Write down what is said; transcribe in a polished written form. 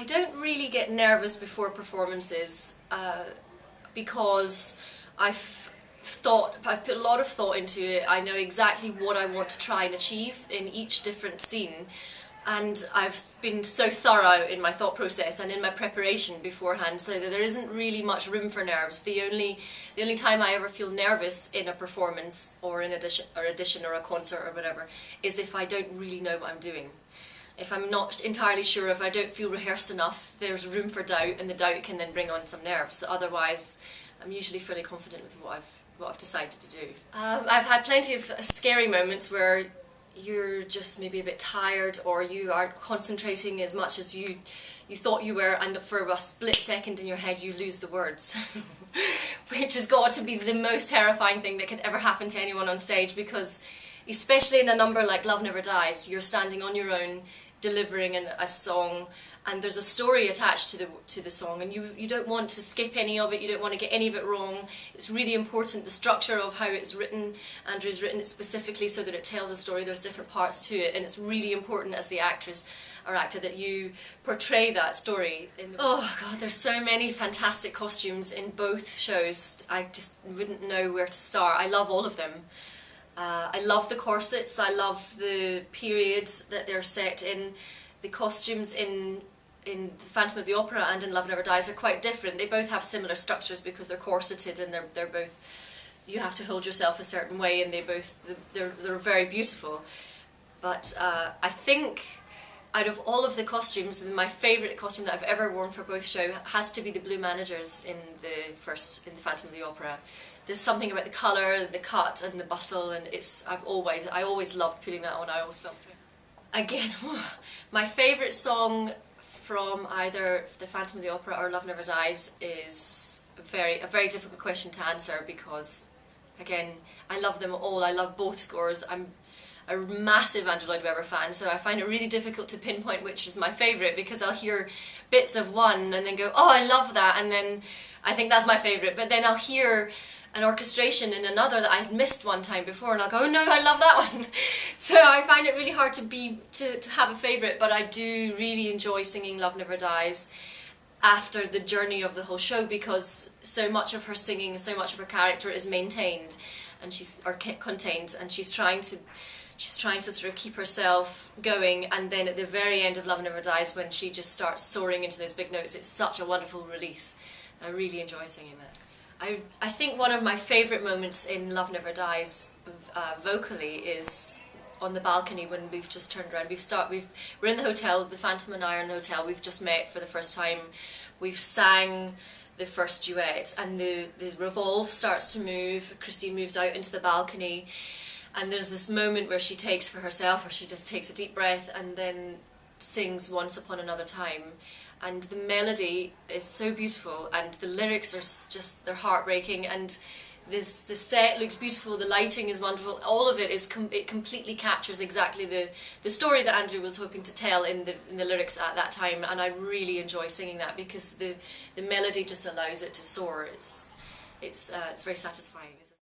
I don't really get nervous before performances because I've put a lot of thought into it. I know exactly what I want to try and achieve in each different scene, and I've been so thorough in my thought process and in my preparation beforehand, so that there isn't really much room for nerves. The only time I ever feel nervous in a performance or in audition or a concert or whatever is if I don't really know what I'm doing. If I'm not entirely sure, if I don't feel rehearsed enough, there's room for doubt, and the doubt can then bring on some nerves. Otherwise, I'm usually fairly confident with what I've decided to do. I've had plenty of scary moments where you're just maybe a bit tired, or you aren't concentrating as much as you thought you were, and for a split second in your head you lose the words. Which has got to be the most terrifying thing that could ever happen to anyone on stage, because especially in a number like Love Never Dies, you're standing on your own, delivering a song, and there's a story attached to the song, and you don't want to skip any of it, you don't want to get any of it wrong. It's really important, the structure of how it's written. Andrew's written it specifically so that it tells a story, there's different parts to it, and it's really important as the actress or actor that you portray that story. Oh god, there's so many fantastic costumes in both shows, I just wouldn't know where to start. I love all of them. I love the corsets, I love the period that they're set in. The costumes in The Phantom of the Opera and in Love Never Dies are quite different. They both have similar structures because they're corseted, and they're both, you have to hold yourself a certain way, and they're very beautiful. But I think out of all of the costumes, my favourite costume that I've ever worn for both shows has to be the blue managers in The Phantom of the Opera. There's something about the colour, the cut and the bustle, and I always loved putting that on. I always felt again, my favourite song from either The Phantom of the Opera or Love Never Dies is a very difficult question to answer, because again, I love them all. I love both scores. I'm a massive Andrew Lloyd Webber fan, so I find it really difficult to pinpoint which is my favourite, because I'll hear bits of one and then go, oh, I love that, and then I think that's my favourite, but then I'll hear an orchestration in another that I had missed one time before, and I'll go, oh no, I love that one. So I find it really hard to have a favourite, but I do really enjoy singing Love Never Dies after the journey of the whole show, because so much of her singing, so much of her character is maintained, and contained, and she's trying to sort of keep herself going, and then at the very end of Love Never Dies, when she just starts soaring into those big notes, it's such a wonderful release. I really enjoy singing that. I think one of my favourite moments in Love Never Dies vocally is on the balcony when we've just turned around. We're in the hotel, the Phantom and I are in the hotel, we've just met for the first time, we've sang the first duet, and the revolve starts to move, Christine moves out into the balcony, and there's this moment where she takes for herself, or she just takes a deep breath and then sings Once Upon Another Time. And the melody is so beautiful, and the lyrics are just, they're heartbreaking, and the set looks beautiful, the lighting is wonderful, all of it it completely captures exactly the story that Andrew was hoping to tell in the lyrics at that time, and I really enjoy singing that, because the melody just allows it to soar. It's very satisfying.